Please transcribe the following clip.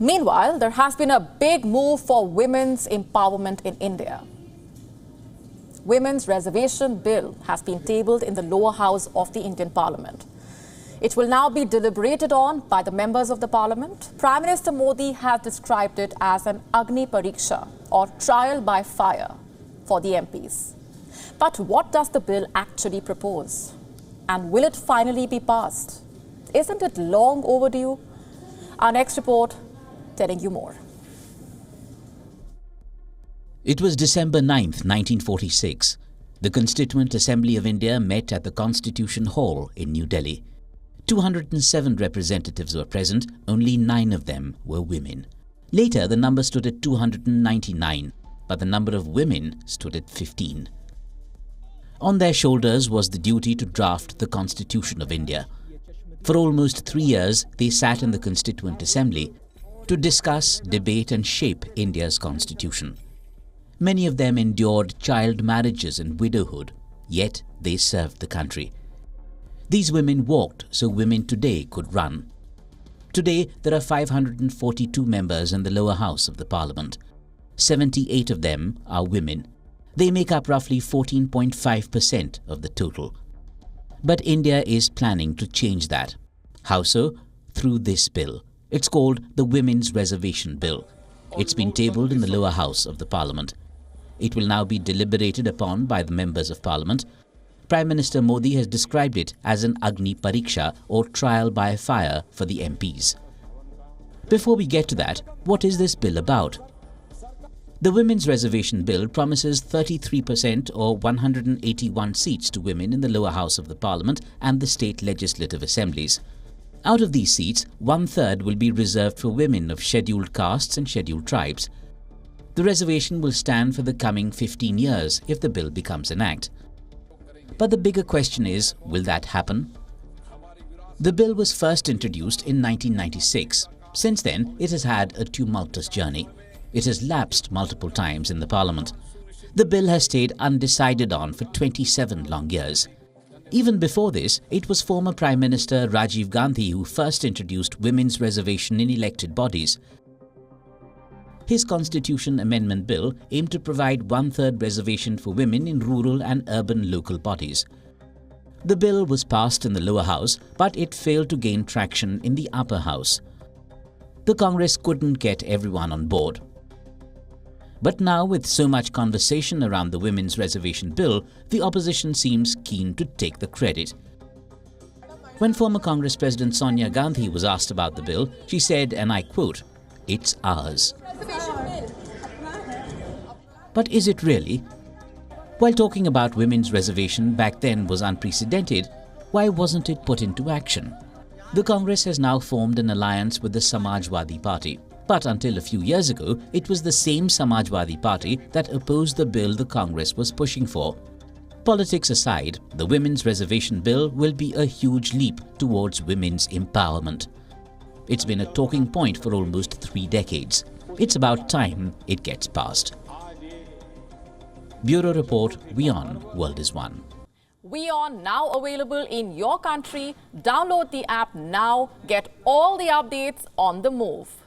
Meanwhile, there has been a big move for women's empowerment in India. Women's Reservation Bill has been tabled in the lower house of the Indian Parliament. It will now be deliberated on by the members of the Parliament. Prime Minister Modi has described it as an Agni Pariksha or trial by fire for the MPs. But what does the bill actually propose? And will it finally be passed? Isn't it long overdue? Our next report telling you more. It was December 9th, 1946. The Constituent Assembly of India met at the Constitution Hall in New Delhi. 207 representatives were present, only 9 of them were women. Later, the number stood at 299, but the number of women stood at 15. On their shoulders was the duty to draft the Constitution of India. For almost 3 years, they sat in the Constituent Assembly to discuss, debate and shape India's constitution. Many of them endured child marriages and widowhood, yet they served the country. These women walked so women today could run. Today, there are 542 members in the lower house of the Parliament. 78 of them are women. They make up roughly 14.5% of the total. But India is planning to change that. How so? Through this bill. It's called the Women's Reservation Bill. It's been tabled in the lower house of the Parliament. It will now be deliberated upon by the members of Parliament. Prime Minister Modi has described it as an Agni Pariksha or trial by fire for the MPs. Before we get to that, what is this bill about? The Women's Reservation Bill promises 33% or 181 seats to women in the lower house of the Parliament and the state legislative assemblies. Out of these seats, 1/3 will be reserved for women of scheduled castes and scheduled tribes. The reservation will stand for the coming 15 years if the bill becomes an act. But the bigger question is, will that happen? The bill was first introduced in 1996. Since then, it has had a tumultuous journey. It has lapsed multiple times in the Parliament. The bill has stayed undecided on for 27 long years. Even before this, it was former Prime Minister Rajiv Gandhi who first introduced women's reservation in elected bodies. His Constitution Amendment Bill aimed to provide 1/3 reservation for women in rural and urban local bodies. The bill was passed in the lower house, but it failed to gain traction in the upper house. The Congress couldn't get everyone on board. But now, with so much conversation around the Women's Reservation Bill, the opposition seems keen to take the credit. When former Congress President Sonia Gandhi was asked about the bill, she said, and I quote, "It's ours." But is it really? While talking about women's reservation back then was unprecedented, why wasn't it put into action? The Congress has now formed an alliance with the Samajwadi Party. But until a few years ago, it was the same Samajwadi Party that opposed the bill the Congress was pushing for. Politics aside, the Women's Reservation Bill will be a huge leap towards women's empowerment. It's been a talking point for almost 3 decades. It's about time it gets passed. Bureau Report, WION World is One. WION now available in your country. Download the app now. Get all the updates on the move.